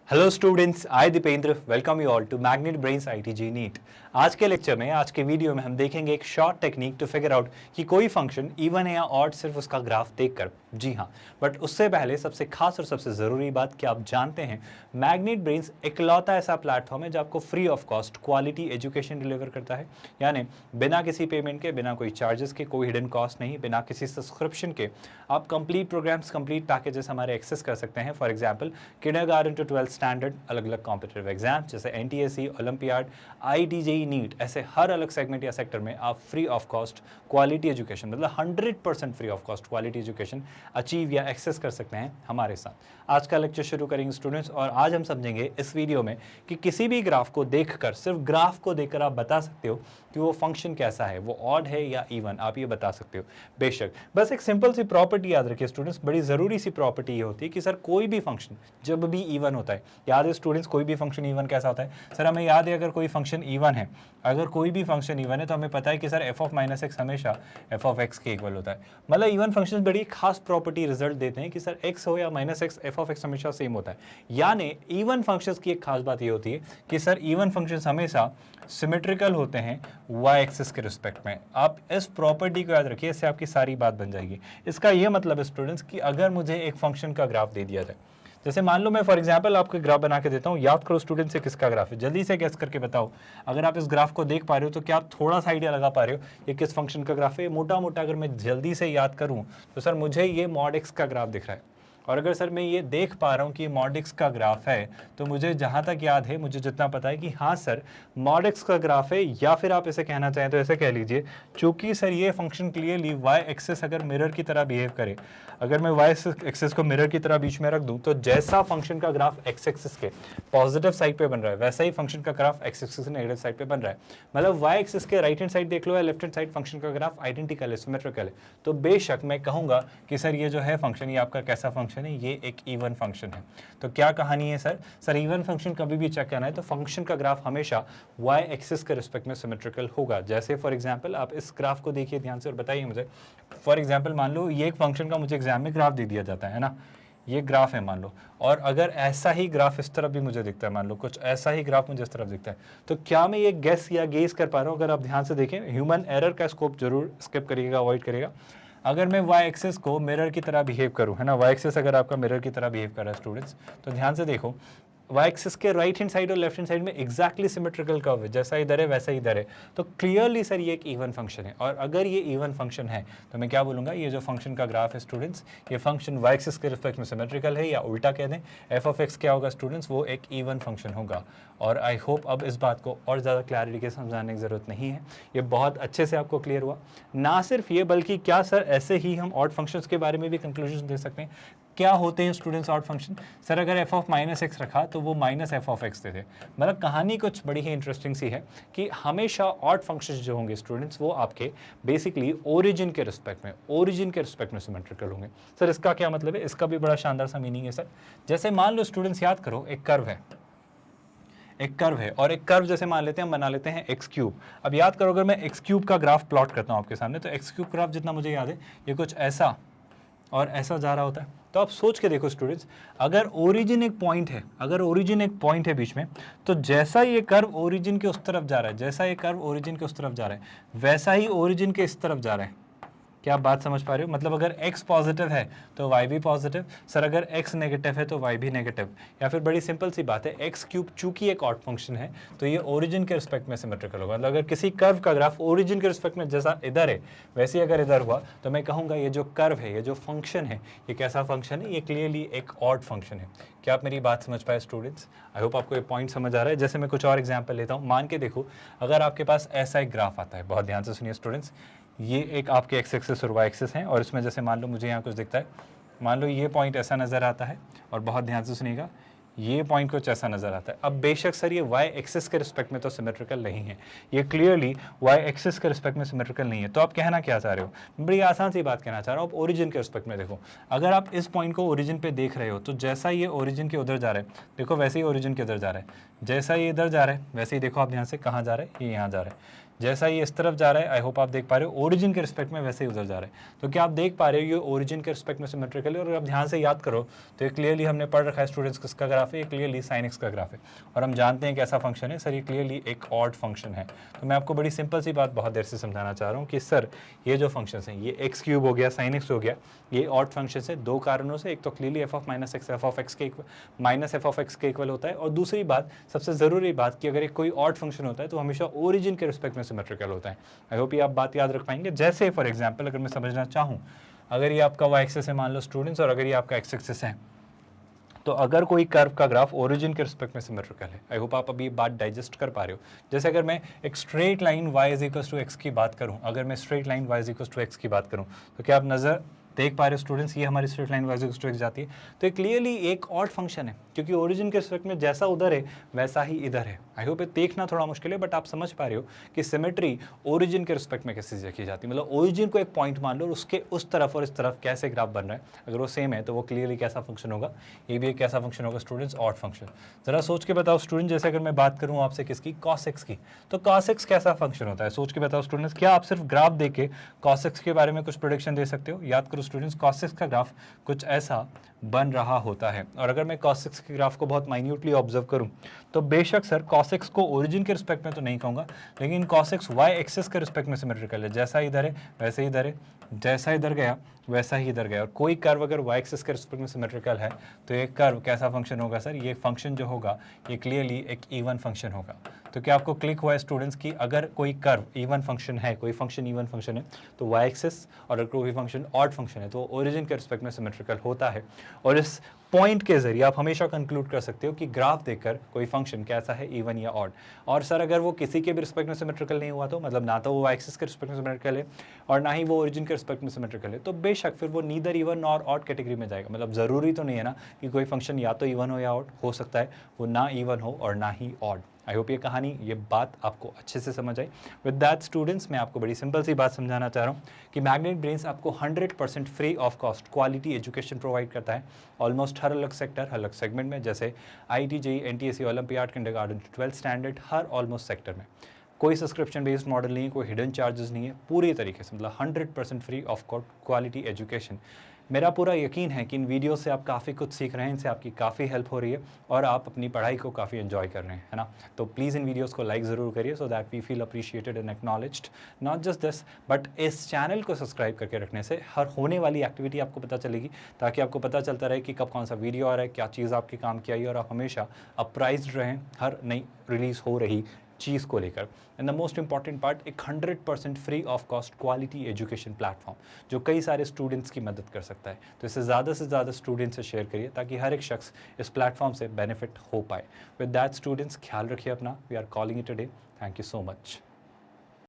Hello students, I Dipendra welcome you all to Magnet Brains IIT JEE NEET. आज के lecture में, आज के वीडियो में हम देखेंगे एक short technique to figure out कि कोई फंक्शन इवन है या ऑड सिर्फ उसका ग्राफ देखकर। जी हाँ, बट उससे पहले सबसे खास और सबसे ज़रूरी बात कि आप जानते हैं मैग्नेट ब्रेन्स इकलौता ऐसा प्लेटफॉर्म है जो आपको free of cost quality education deliver करता है। यानी बिना किसी पेमेंट के, बिना कोई चार्जेस के, कोई हिडन कॉस्ट नहीं, बिना किसी सब्सक्रिप्शन के आप कंप्लीट प्रोग्राम्स, कंप्लीट पैकेजेस हमारे एक्सेस कर सकते हैं। For example kindergarten to 12th standard, अलग अलग कॉम्पिटिटिव एग्जाम जैसे एनटीएससी, ओलंपियाड, आईटीजेई, नीट, ऐसे हर अलग सेगमेंट या सेक्टर में आप free of cost quality education, मतलब 100% free of cost quality education achieve या एक्सेस कर सकते हैं हमारे साथ। आज का लेक्चर शुरू करेंगे स्टूडेंट्स, और आज हम समझेंगे इस वीडियो में कि किसी भी ग्राफ को देखकर, सिर्फ ग्राफ को देखकर आप बता सकते हो कि वो फंक्शन कैसा है, वो ऑड है या इवन, आप ये बता सकते हो। बेशक बस एक सिंपल सी प्रॉपर्टी याद रखिए स्टूडेंट्स, बड़ी ज़रूरी सी प्रॉपर्टी ये होती है कि सर कोई भी फंक्शन जब भी इवन होता है, याद है स्टूडेंट्स कोई भी फंक्शन इवन कैसा होता है? सर हमें याद है अगर कोई फंक्शन इवन है, अगर कोई भी फंक्शन इवन है तो हमें पता है कि sir F of minus x हमेशा एफ ऑफ एक्स के इक्वल होता है। मतलब इवन फंक्शन बड़ी खास प्रॉपर्टी रिजल्ट देते हैं कि सर एक्स हो या minus x, F of x हमेशा सेम होता है। यानी इवन फंक्शंस की एक खास बात ये होती है कि सर इवन फंक्शंस हमेशा सिमेट्रिकल होते हैं वाई एक्सिस के रिस्पेक्ट में। आप इस प्रॉपर्टी को याद रखिए, इससे आपकी सारी बात बन जाएगी। इसका ये मतलब है स्टूडेंट्स कि अगर मुझे एक फंक्शन का ग्राफ दे दिया जाए, जैसे मान लो मैं फॉर एग्जांपल आपको ग्राफ बना के देता हूँ, याद करो स्टूडेंट से किसका ग्राफ है, जल्दी से गेस करके बताओ। अगर आप इस ग्राफ को देख पा रहे हो तो क्या आप थोड़ा सा आइडिया लगा पा रहे हो ये किस फंक्शन का ग्राफ है? मोटा मोटा अगर मैं जल्दी से याद करूँ तो सर मुझे ये मॉड एक्स का ग्राफ दिख रहा है। और अगर सर मैं ये देख पा रहा हूँ कि ये मॉड एक्स का ग्राफ है, तो मुझे जहाँ तक याद है, मुझे जितना पता है कि हाँ सर मॉड एक्स का ग्राफ है, या फिर आप इसे कहना चाहें तो ऐसे कह लीजिए, चूंकि सर ये फंक्शन क्लियरली वाई एक्सिस अगर मिरर की तरह बिहेव करे, अगर मैं वाई एक्सिस को मिरर की तरह बीच में रख दूं, तो जैसा फंक्शन का ग्राफ एक्स एक्सिस के पॉजिटिव साइड पे बन रहा है, वैसा ही फंक्शन का ग्राफ एक्स एक्सिस के नेगेटिव साइड पे बन रहा है। मतलब वाई एक्सिस के राइट हैंड साइड देख लो या लेफ्ट हैंड साइड, फंक्शन का ग्राफ आइडेंटिकल है, सिमेट्रिकल है। तो बेशक मैं कहूंगा कि सर ये जो है फंक्शन, ये आपका कैसा फंक्शन है? ये एक इवन फंक्शन है। तो क्या कहानी है सर? सर इवन फंक्शन कभी भी चेक करना है तो फंक्शन का ग्राफ हमेशा वाई एक्सिस के रिस्पेक्ट में सिमेट्रिकल होगा। जैसे फॉर एग्जांपल आप इस ग्राफ को देखिए ध्यान से और बताइए मुझे। फॉर एग्जांपल मान लो ये एक फंक्शन का मुझे एग्जाम में ग्राफ दे दिया जाता है ना, ये ग्राफ है मान लो, और अगर ऐसा ही ग्राफ इस तरफ भी मुझे दिखता है, मान लो कुछ ऐसा ही ग्राफ मुझे इस तरफ दिखता है, तो क्या मैं ये गेस या गेस कर पा रहा हूँ? अगर आप ध्यान से देखें, ह्यूमन एरर का स्कोप जरूर स्किप करिएगा, अवॉइड करिएगा। अगर मैं वाई एक्सिस को मिरर की तरह बिहेव करूं, है ना, वाई एक्सिस अगर आपका मिरर की तरह बिहेव कर रहा है स्टूडेंट्स, तो ध्यान से देखो, वाई एक्सिस के राइट हैंड साइड और लेफ्ट हैंड साइड में एग्जैक्टली सिमेट्रिकल कर्व है, जैसा इधर है वैसा इधर है। तो क्लियरली सर ये एक इवन फंक्शन है, और अगर ये इवन फंक्शन है तो मैं क्या बोलूँगा, ये जो फंक्शन का ग्राफ है स्टूडेंट्स, ये फंक्शन वाई एक्सिस के रिस्पेक्ट में सिमेट्रिकल है, या उल्टा कह दें एफ ऑफ एक्स क्या होगा स्टूडेंट्स, वो एक इवन फंक्शन होगा। और आई होप अब इस बात को और ज़्यादा क्लैरिटी के समझाने की ज़रूरत नहीं है, ये बहुत अच्छे से आपको क्लियर हुआ। ना सिर्फ ये, बल्कि क्या सर ऐसे ही हम ऑड फंक्शंस के बारे में भी कंक्लूजन दे सकते हैं? क्या होते हैं स्टूडेंट्स ऑड फंक्शन? सर अगर एफ ऑफ माइनस एक्स रखा तो वो माइनस एफ ऑफ एक्स देते। मतलब कहानी कुछ बड़ी ही इंटरेस्टिंग सी है कि हमेशा ऑड फंक्शंस जो होंगे स्टूडेंट्स, वो आपके बेसिकली ओरिजिन के रिस्पेक्ट में सिमेट्रिकल होंगे। सर इसका क्या मतलब है? इसका भी बड़ा शानदार सा मीनिंग है सर। जैसे मान लो स्टूडेंट्स, याद करो एक कर्व है, और एक कर्व जैसे मान लेते हैं, हम बना लेते हैं एक्स क्यूब। अब याद करो अगर मैं एक्स क्यूब का ग्राफ प्लॉट करता हूँ आपके सामने, तो एक्स क्यूब ग्राफ जितना मुझे याद है ये कुछ ऐसा और ऐसा जा रहा होता है। तो आप सोच के देखो स्टूडेंट्स, अगर ओरिजिन एक पॉइंट है बीच में, तो जैसा ये कर्व ओरिजिन के उस तरफ जा रहा है, वैसा ही ओरिजिन के इस तरफ जा रहा है। क्या आप बात समझ पा रहे हो? मतलब अगर x पॉजिटिव है तो y भी पॉजिटिव, सर अगर x नेगेटिव है तो y भी नेगेटिव। या फिर बड़ी सिंपल सी बात है, x क्यूब चूंकि एक ऑड फंक्शन है तो ये ओरिजिन के रिस्पेक्ट में सिमेट्रिकल होगा। मतलब अगर किसी कर्व का ग्राफ ओरिजिन के रिस्पेक्ट में जैसा इधर है वैसे ही अगर इधर हुआ, तो मैं कहूँगा ये जो कर्व है, ये जो फंक्शन है, ये कैसा फंक्शन है? ये क्लियरली एक ऑड फंक्शन है। क्या आप मेरी बात समझ पाए स्टूडेंट्स? आई होप आपको ये पॉइंट समझ आ रहा है। जैसे मैं कुछ और एग्जाम्पल लेता हूँ, मान के देखो, अगर आपके पास ऐसा एक ग्राफ आता है, बहुत ध्यान से सुनिए स्टूडेंट्स, ये एक आपके एक्स एक्सिस और वाई एक्सिस हैं, और इसमें जैसे मान लो मुझे यहाँ कुछ दिखता है, मान लो ये पॉइंट ऐसा नज़र आता है, और बहुत ध्यान से सुनिएगा, ये पॉइंट कुछ ऐसा नज़र आता है। अब बेशक सर ये वाई एक्सिस के रिस्पेक्ट में तो सिमेट्रिकल नहीं है, ये क्लियरली वाई एक्सिस के रिस्पेक्ट में सिमेट्रिकल नहीं है। तो आप कहना क्या चाह रहे हो? बड़ी आसान सी बात कहना चाह रहा हूँ, आप ओरिजिन के रिस्पेक्ट में देखो। अगर आप इस पॉइंट को ओरिजिन पे देख रहे हो, तो जैसा ये ओरिजिन के उधर जा रहा है, देखो वैसे ही ओरिजिन के उधर जा रहा है, जैसा ये इधर जा रहा है वैसे ही देखो आप ध्यान से कहाँ जा रहा है, ये यहाँ जा रहा है। जैसा ये इस तरफ जा रहा है, आई होप आप देख पा रहे हो, ओरिजिन के रिस्पेक्ट में वैसे ही उधर जा रहा है। तो क्या आप देख पा रहे हो ये ओरिजिन के रिस्पेक्ट में सिमेट्रिकल है। और आप ध्यान से याद करो तो ये क्लियरली हमने पढ़ रखा है स्टूडेंट्स, किसका ग्राफ है, ये क्लियरली साइन एक्स का ग्राफ है। और हम जानते हैं कैसा फंक्शन है सर, ये क्लियरली एक ऑड फंक्शन है। तो मैं आपको बड़ी सिंपल सी बात बहुत देर से समझाना चाह रहा हूँ कि सर ये जो फंक्शन है, ये एक्स क्यूब हो गया, साइन एक्स हो गया, ये ऑड फंक्शन है दो कारणों से। एक तो clearly F of minus x F of x के माइनस एफ ऑफ एक्स के इक्वल होता है, और दूसरी बात सबसे ज़रूरी बात कि अगर एक कोई ऑड फंक्शन होता है तो हमेशा ओरिजिन के रिस्पेक्ट में सिमेट्रिकल होता है। आई होप ये आप बात याद रख पाएंगे। जैसे फॉर एग्जाम्पल अगर मैं समझना चाहूँ, अगर ये आपका वाई एक्सिस है मान लो स्टूडेंट्स, और अगर ये आपका एक्स एक्सिस है, तो अगर कोई कर्व का ग्राफ ओरिजिन के रिस्पेक्ट में सिमेट्रिकल है, आई होप आप अभी बात डाइजेस्ट कर पा रहे हो। जैसे अगर मैं एक straight line y is equal to X की बात करूं, अगर मैं straight line y is equal to X की बात करूं, तो क्या आप नजर देख पा रहे हो स्टूडेंट्स, ये हमारी straight line y is equal to X जाती है। तो ये क्लियरली एक ऑड फंक्शन है, क्योंकि ओरिजिन के रिस्पेक्ट में जैसा उधर है वैसा ही इधर है। आई होप ये देखना थोड़ा मुश्किल है, बट आप समझ पा रहे हो कि सिमेट्री ओरिजिन के रिस्पेक्ट में कैसे देखी जाती है। मतलब ओरिजिन को एक पॉइंट मान लो और उसके उस तरफ और इस तरफ कैसे ग्राफ बन रहा है, अगर वो सेम है तो वो क्लियरली कैसा फंक्शन होगा, ये भी एक कैसा फंक्शन होगा स्टूडेंट्स, ऑड फंक्शन। जरा सोच के बताओ स्टूडेंट, जैसे अगर मैं बात करूँ आपसे किसकी, कॉस एक्स की, तो कॉस एक्स कैसा फंक्शन होता है, सोच के बताओ स्टूडेंट्स। क्या आप सिर्फ ग्राफ देख के कॉस एक्स के बारे में कुछ प्रोडिक्शन दे सकते हो? याद करो स्टूडेंट्स, कॉस एक्स का ग्राफ कुछ ऐसा बन रहा होता है। और अगर मैं cos x के ग्राफ को बहुत माइन्यूटली ऑब्जर्व करूं तो बेशक सर cos x को ओरिजिन के रिस्पेक्ट में तो नहीं कहूंगा, लेकिन cos x y एक्सिस के रिस्पेक्ट में सिमेट्रिकल है। जैसा इधर है वैसे ही इधर है, जैसा इधर गया वैसा ही इधर गया। और कोई कर्व अगर y एक्सिस के रिस्पेक्ट में सिमेट्रिकल है तो ये कर्व कैसा फंक्शन होगा सर, ये फंक्शन जो होगा ये क्लियरली एक इवन फंक्शन होगा। तो क्या आपको क्लिक हुआ है स्टूडेंट्स कि अगर कोई कर्व इवन फंक्शन है, कोई फंक्शन इवन फंक्शन है तो y एक्सिस, और अगर कोई फंक्शन ऑड फंक्शन है तो ओरिजिन के रिस्पेक्ट में सिमेट्रिकल होता है। और इस पॉइंट के जरिए आप हमेशा कंक्लूड कर सकते हो कि ग्राफ देखकर कोई फंक्शन कैसा है, इवन या ऑड। और सर अगर वो किसी के भी रिस्पेक्ट में सिमेट्रिकल नहीं हुआ तो मतलब ना तो वो y एक्सिस के रिस्पेक्ट में सिमेट्रिकल है और ना ही वो ओरिजिन के रिस्पेक्ट में सिमेट्रिकल है, तो बेशक फिर वो नीदर इवन और ऑड कैटेगरी में जाएगा। मतलब ज़रूरी तो नहीं है ना कि कोई फंक्शन या तो इवन हो या ऑड, हो सकता है वो ना इवन हो और ना ही ऑड। आई होप ये कहानी, ये बात आपको अच्छे से समझ आई। विद दैट स्टूडेंट्स, मैं आपको बड़ी सिंपल सी बात समझाना चाह रहा हूँ कि मैग्नेट ब्रेन्स आपको 100% free of cost quality education provide करता है ऑलमोस्ट हर अलग सेक्टर, हर अलग सेगमेंट में, जैसे IIT JEE NTSE olympiad kindergarten 12th standard, हर ऑलमोस्ट सेक्टर में। कोई सब्सक्रिप्शन बेस्ड मॉडल नहीं है, कोई हिडन चार्जेस नहीं है, पूरी तरीके से मतलब 100% फ्री ऑफ क्वालिटी एजुकेशन। मेरा पूरा यकीन है कि इन वीडियो से आप काफ़ी कुछ सीख रहे हैं, इनसे आपकी काफ़ी हेल्प हो रही है और आप अपनी पढ़ाई को काफ़ी एंजॉय कर रहे हैं, है ना। तो प्लीज़ इन वीडियोस को लाइक ज़रूर करिए so that we feel appreciated and acknowledged. Not just this, but इस चैनल को सब्सक्राइब करके रखने से हर होने वाली एक्टिविटी आपको पता चलेगी, ताकि आपको पता चलता रहे कि कब कौन सा वीडियो आ रहा है, क्या चीज़ आपके काम की आई है, और आप हमेशा अप्राइज्ड रहें हर नई रिलीज़ हो रही चीज़ को लेकर। And the most important part, एक 100% free of cost quality education platform जो कई सारे स्टूडेंट्स की मदद कर सकता है। तो इसे ज़्यादा से ज़्यादा स्टूडेंट्स से शेयर करिए ताकि हर एक शख्स इस प्लेटफॉर्म से बेनिफिट हो पाए। विद दैट स्टूडेंट्स, ख्याल रखिए अपना। We are calling it a day. Thank you so much.